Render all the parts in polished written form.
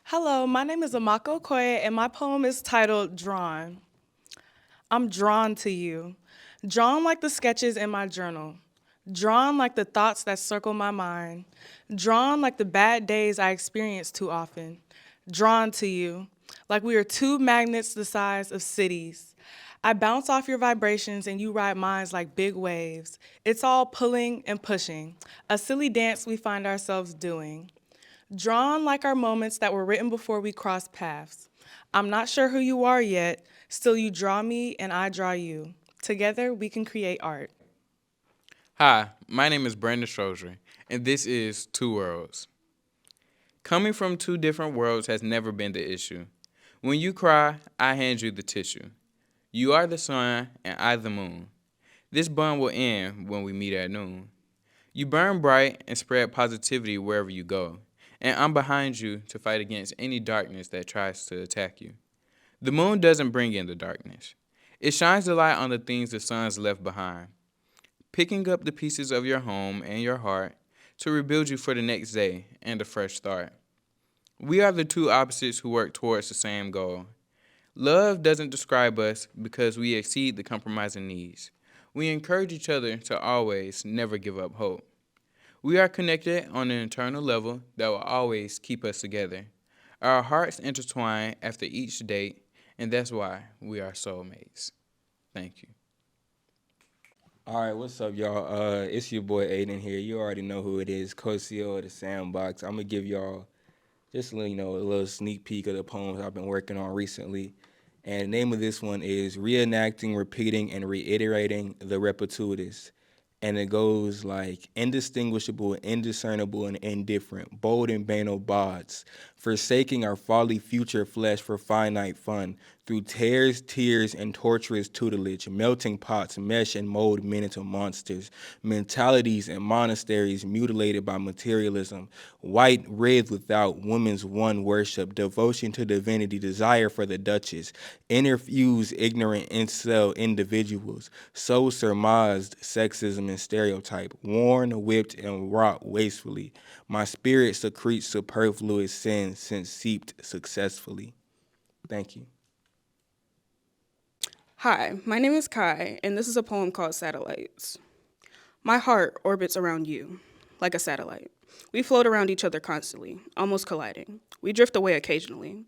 Hello, my name is Amako Okoye, and my poem is titled Drawn. I'm drawn to you, drawn like the sketches in my journal, drawn like the thoughts that circle my mind, drawn like the bad days I experience too often, drawn to you, like we are two magnets the size of cities. I bounce off your vibrations and you ride mine like big waves. It's all pulling and pushing, a silly dance we find ourselves doing. Drawn like our moments that were written before we crossed paths. I'm not sure who you are yet, still you draw me and I draw you. Together we can create art. Hi, my name is Brandon Strozier, and this is Two Worlds. Coming from two different worlds has never been the issue. When you cry, I hand you the tissue. You are the sun, and I the moon. This bond will end when we meet at noon. You burn bright and spread positivity wherever you go, and I'm behind you to fight against any darkness that tries to attack you. The moon doesn't bring in the darkness. It shines the light on the things the sun's left behind, picking up the pieces of your home and your heart to rebuild you for the next day and a fresh start. We are the two opposites who work towards the same goal. Love doesn't describe us because we exceed the compromising needs. We encourage each other to always never give up hope. We are connected on an internal level that will always keep us together. Our hearts intertwine after each date, and that's why we are soulmates. Thank you. All right, what's up, y'all? It's your boy Aiden here. You already know who it is, co-CEO of the Sandbox. I'm gonna give y'all just a little sneak peek of the poems I've been working on recently. And the name of this one is Reenacting, Repeating, and Reiterating the Repetitious. And it goes like indistinguishable, indiscernible, and indifferent, bold and banal bods, forsaking our folly future flesh for finite fun, through tears, tears, and torturous tutelage, melting pots mesh and mold men into monsters, mentalities and monasteries mutilated by materialism, white wreaths without woman's one worship, devotion to divinity, desire for the duchess, interfuse ignorant incel individuals, so surmised sexism and stereotype, worn, whipped, and wrought wastefully. My spirit secretes superfluous sin since seeped successfully. Thank you. Hi, my name is Kai, and this is a poem called Satellites. My heart orbits around you, like a satellite. We float around each other constantly, almost colliding. We drift away occasionally,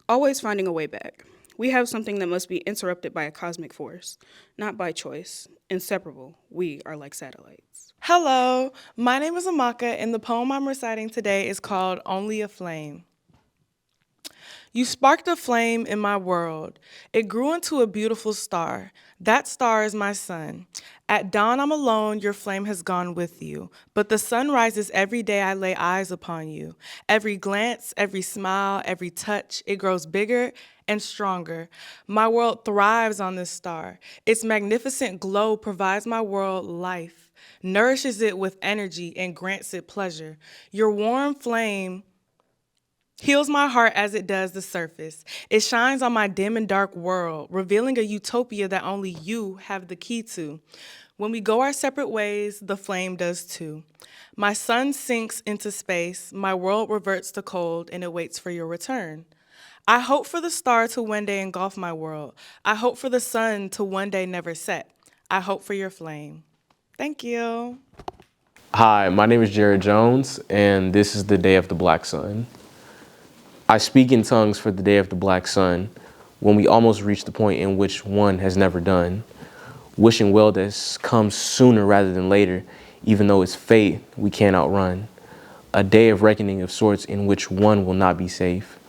always finding a way back. We have something that must be interrupted by a cosmic force, not by choice. Inseparable, we are like satellites. Hello, my name is Amaka, and the poem I'm reciting today is called Only a Flame. You sparked a flame in my world. It grew into a beautiful star. That star is my sun. At dawn, I'm alone, your flame has gone with you. But the sun rises every day I lay eyes upon you. Every glance, every smile, every touch, it grows bigger and stronger. My world thrives on this star. Its magnificent glow provides my world life, nourishes it with energy, and grants it pleasure. Your warm flame heals my heart as it does the surface. It shines on my dim and dark world, revealing a utopia that only you have the key to. When we go our separate ways, the flame does too. My sun sinks into space, my world reverts to cold, and it waits for your return. I hope for the star to one day engulf my world. I hope for the sun to one day never set. I hope for your flame. Thank you. Hi, my name is Jared Jones, and this is the Day of the Black Sun. I speak in tongues for the Day of the Black Sun, when we almost reach the point in which one has never done, wishing well that comes sooner rather than later, even though it's fate we can't outrun. A day of reckoning of sorts in which one will not be safe.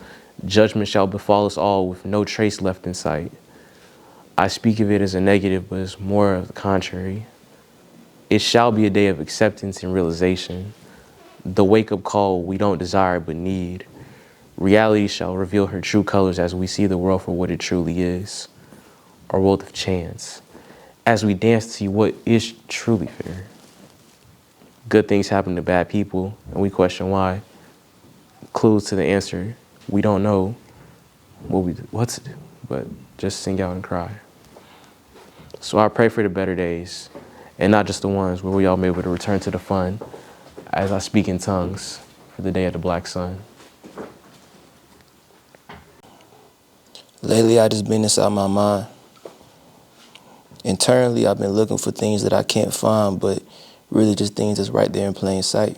Judgment shall befall us all with no trace left in sight. I speak of it as a negative, but it's more of the contrary. It shall be a day of acceptance and realization, the wake-up call we don't desire but need. Reality shall reveal her true colors as we see the world for what it truly is, a world of chance, as we dance to see what is truly fair. Good things happen to bad people, and we question why. Clues to the answer, we don't know what to do, but just sing out and cry. So I pray for the better days, and not just the ones where we all may be able to return to the fun as I speak in tongues for the Day of the Black Sun. Lately, I just been inside my mind. Internally, I've been looking for things that I can't find, but really just things that's right there in plain sight.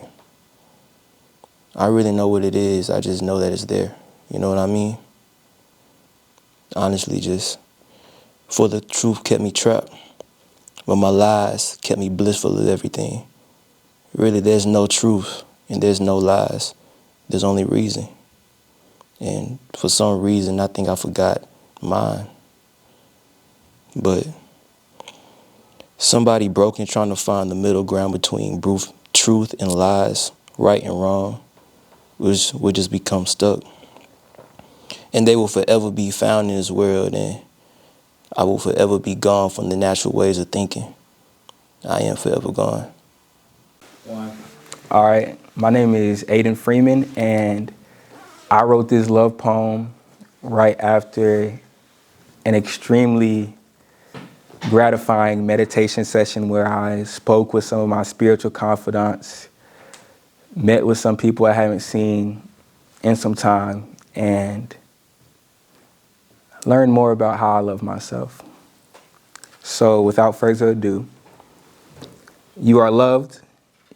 I really know what it is. I just know that it's there. You know what I mean? Honestly, just for the truth kept me trapped, but my lies kept me blissful of everything. Really, there's no truth and there's no lies. There's only reason. And for some reason, I think I forgot mine. But somebody broken trying to find the middle ground between truth and lies, right and wrong, would just become stuck. And they will forever be found in this world, and I will forever be gone from the natural ways of thinking. I am forever gone. All right, my name is Aiden Freeman, and I wrote this love poem right after an extremely gratifying meditation session where I spoke with some of my spiritual confidants, met with some people I haven't seen in some time, and learned more about how I love myself. So without further ado, you are loved,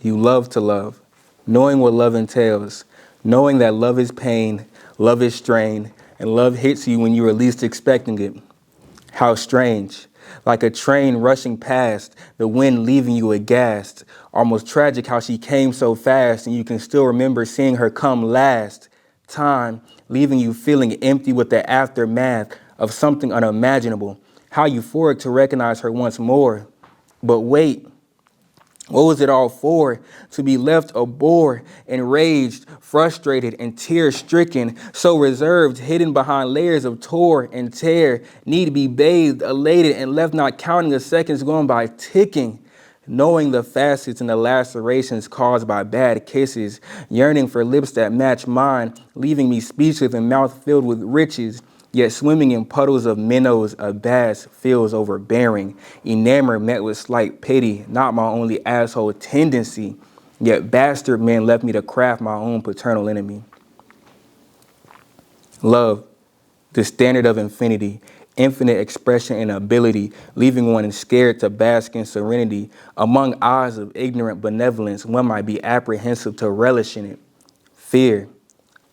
you love to love, knowing what love entails, knowing that love is pain, love is strain, and love hits you when you are least expecting it. How strange, like a train rushing past, the wind leaving you aghast. Almost tragic how she came so fast and you can still remember seeing her come last. Time, leaving you feeling empty with the aftermath of something unimaginable. How euphoric to recognize her once more. But wait, what was it all for? To be left a bore, enraged, frustrated, and tear-stricken, so reserved, hidden behind layers of tore and tear, need to be bathed, elated, and left not counting the seconds going by ticking, knowing the facets and the lacerations caused by bad kisses, yearning for lips that match mine, leaving me speechless and mouth filled with riches, yet swimming in puddles of minnows, a bass feels overbearing. Enamored met with slight pity, not my only asshole tendency. Yet bastard men left me to craft my own paternal enemy. Love, the standard of infinity, infinite expression and ability, leaving one scared to bask in serenity. Among eyes of ignorant benevolence, one might be apprehensive to relish in it. Fear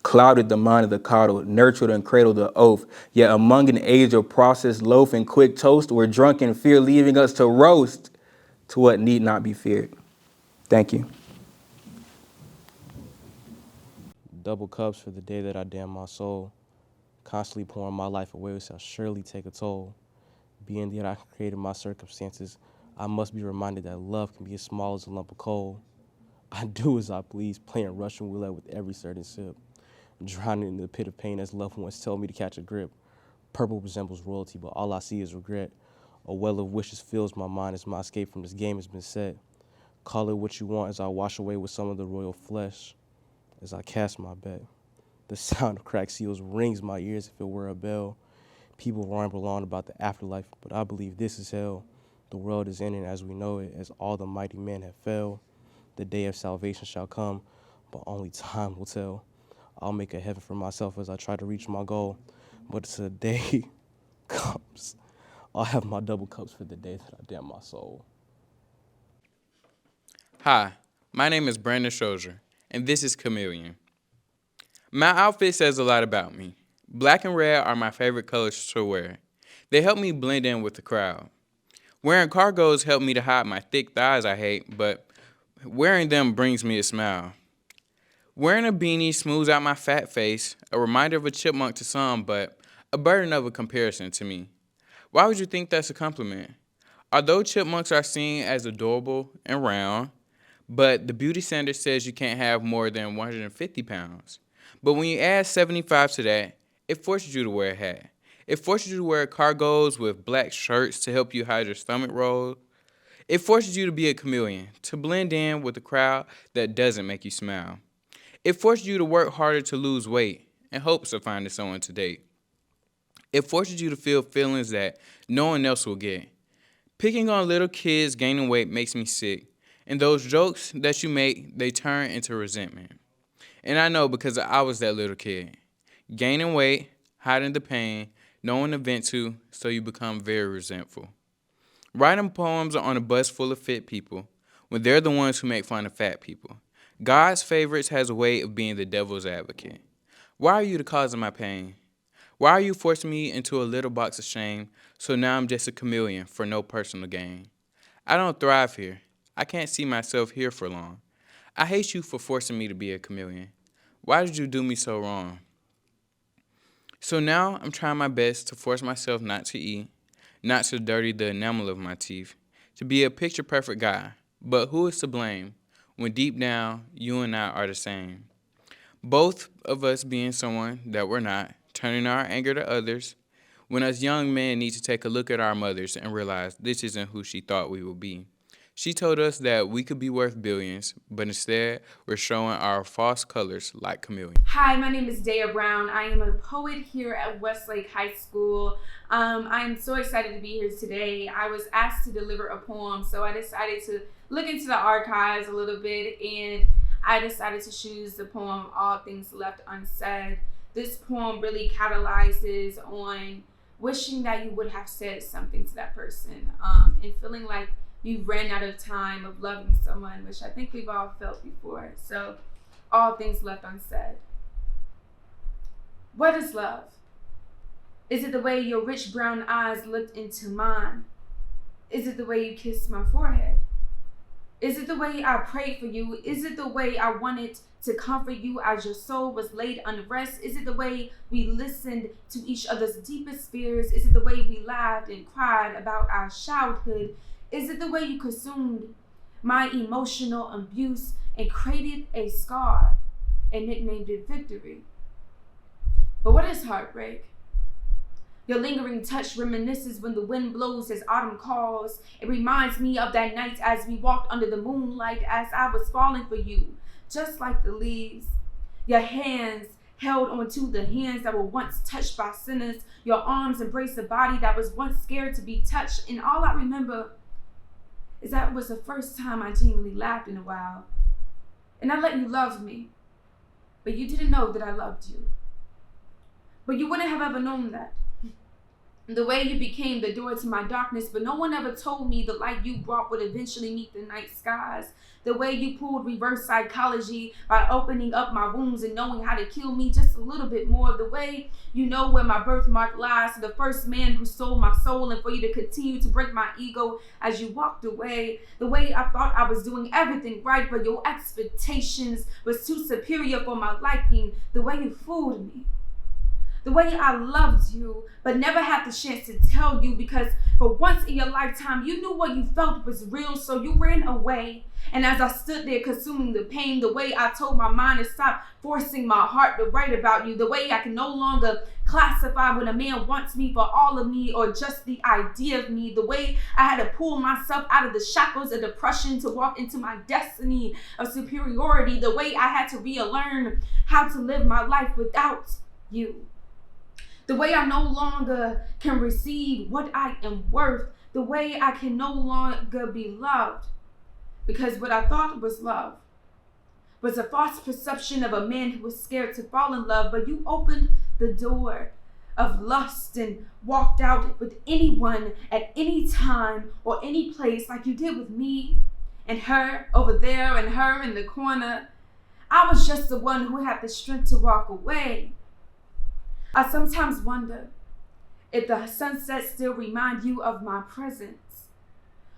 clouded the mind of the coddled, nurtured and cradled the oath. Yet among an age of processed loaf and quick toast, we're drunk in fear, leaving us to roast to what need not be feared. Thank you. Double cups for the day that I damn my soul. Constantly pouring my life away shall surely take a toll. Being that I created my circumstances, I must be reminded that love can be as small as a lump of coal. I do as I please, playing Russian roulette with every certain sip. Drowning in the pit of pain as loved ones tell me to catch a grip. Purple resembles royalty, but all I see is regret. A well of wishes fills my mind as my escape from this game has been set. Call it what you want as I wash away with some of the royal flesh. As I cast my bet, the sound of cracked seals rings my ears if it were a bell. People ramble on about the afterlife, but I believe this is hell. The world is ending as we know it, as all the mighty men have fell. The day of salvation shall come, but only time will tell. I'll make a heaven for myself as I try to reach my goal. But it's a day comes, I'll have my double cups for the day that I damn my soul. Hi, my name is Brandon Schroeder, and this is Chameleon. My outfit says a lot about me. Black and red are my favorite colors to wear. They help me blend in with the crowd. Wearing cargos help me to hide my thick thighs I hate, but wearing them brings me a smile. Wearing a beanie smooths out my fat face, a reminder of a chipmunk to some, but a burden of a comparison to me. Why would you think that's a compliment? Although chipmunks are seen as adorable and round, but the beauty standard says you can't have more than 150 pounds. But when you add 75 to that, it forces you to wear a hat. It forces you to wear cargos with black shirts to help you hide your stomach roll. It forces you to be a chameleon, to blend in with a crowd that doesn't make you smile. It forces you to work harder to lose weight in hopes of finding someone to date. It forces you to feel feelings that no one else will get. Picking on little kids gaining weight makes me sick, and those jokes that you make, they turn into resentment. And I know because I was that little kid. Gaining weight, hiding the pain, no one to vent to, so you become very resentful. Writing poems are on a bus full of fit people when they're the ones who make fun of fat people. God's favorites has a way of being the devil's advocate. Why are you the cause of my pain? Why are you forcing me into a little box of shame, so now I'm just a chameleon for no personal gain? I don't thrive here. I can't see myself here for long. I hate you for forcing me to be a chameleon. Why did you do me so wrong? So now I'm trying my best to force myself not to eat, not to dirty the enamel of my teeth, to be a picture-perfect guy. But who is to blame when deep down you and I are the same? Both of us being someone that we're not, turning our anger to others, when us young men need to take a look at our mothers and realize this isn't who she thought we would be. She told us that we could be worth billions, but instead we're showing our false colors like chameleons. Hi, my name is Daya Brown. I am a poet here at Westlake High School. I am so excited to be here today. I was asked to deliver a poem, so I decided to look into the archives a little bit, and I decided to choose the poem All Things Left Unsaid. This poem really catalyzes on wishing that you would have said something to that person, and feeling like you ran out of time of loving someone, which I think we've all felt before. So, all things left unsaid. What is love? Is it the way your rich brown eyes looked into mine? Is it the way you kissed my forehead? Is it the way I prayed for you? Is it the way I wanted to comfort you as your soul was laid unrest? Is it the way we listened to each other's deepest fears? Is it the way we laughed and cried about our childhood? Is it the way you consumed my emotional abuse and created a scar and nicknamed it victory? But what is heartbreak? Your lingering touch reminisces when the wind blows as autumn calls. It reminds me of that night as we walked under the moonlight as I was falling for you, just like the leaves. Your hands held onto the hands that were once touched by sinners. Your arms embraced a body that was once scared to be touched. And all I remember is that it was the first time I genuinely laughed in a while. And I let you love me, but you didn't know that I loved you. But you wouldn't have ever known that. The way you became the door to my darkness, but no one ever told me the light you brought would eventually meet the night skies. The way you pulled reverse psychology by opening up my wounds and knowing how to kill me just a little bit more. The way you know where my birthmark lies, the first man who stole my soul, and for you to continue to break my ego as you walked away. The way I thought I was doing everything right, but your expectations was too superior for my liking. The way you fooled me. The way I loved you, but never had the chance to tell you, because for once in your lifetime, you knew what you felt was real, so you ran away. And as I stood there consuming the pain, the way I told my mind to stop forcing my heart to write about you, the way I can no longer classify when a man wants me for all of me or just the idea of me, the way I had to pull myself out of the shackles of depression to walk into my destiny of superiority, the way I had to relearn how to live my life without you. The way I no longer can receive what I am worth. The way I can no longer be loved. Because what I thought was love was a false perception of a man who was scared to fall in love. But you opened the door of lust and walked out with anyone at any time or any place, like you did with me and her over there and her in the corner. I was just the one who had the strength to walk away. I sometimes wonder if the sunsets still remind you of my presence.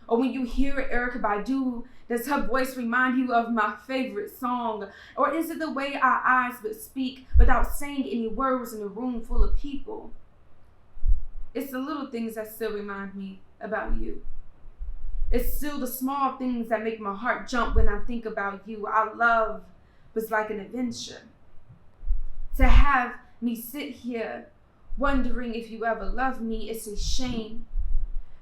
Or when you hear Erykah Badu, does her voice remind you of my favorite song? Or is it the way our eyes would speak without saying any words in a room full of people? It's the little things that still remind me about you. It's still the small things that make my heart jump when I think about you. Our love was like an adventure. To have me sit here wondering if you ever loved me, it's a shame,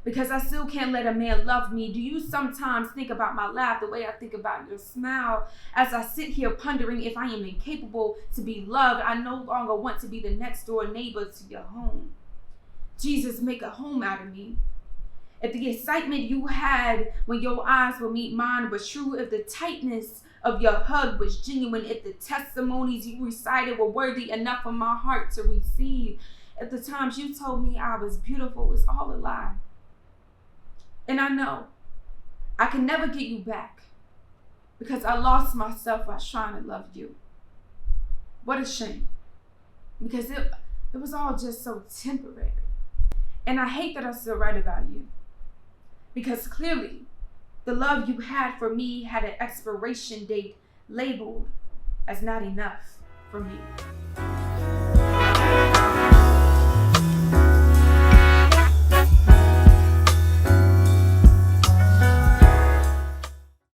because I still can't let a man love me. Do you sometimes think about my laugh the way I think about your smile? As I sit here pondering if I am incapable to be loved, I no longer want to be the next door neighbor to your home. Jesus, make a home out of me. If the excitement you had when your eyes would meet mine was true, if the tightness of your hug was genuine, if the testimonies you recited were worthy enough for my heart to receive, At the times you told me I was beautiful, it was all a lie. And I know I can never get you back because I lost myself while trying to love you. What a shame. Because it was all just so temporary. And I hate that I still write about you. Because clearly, the love you had for me had an expiration date labeled as not enough for me.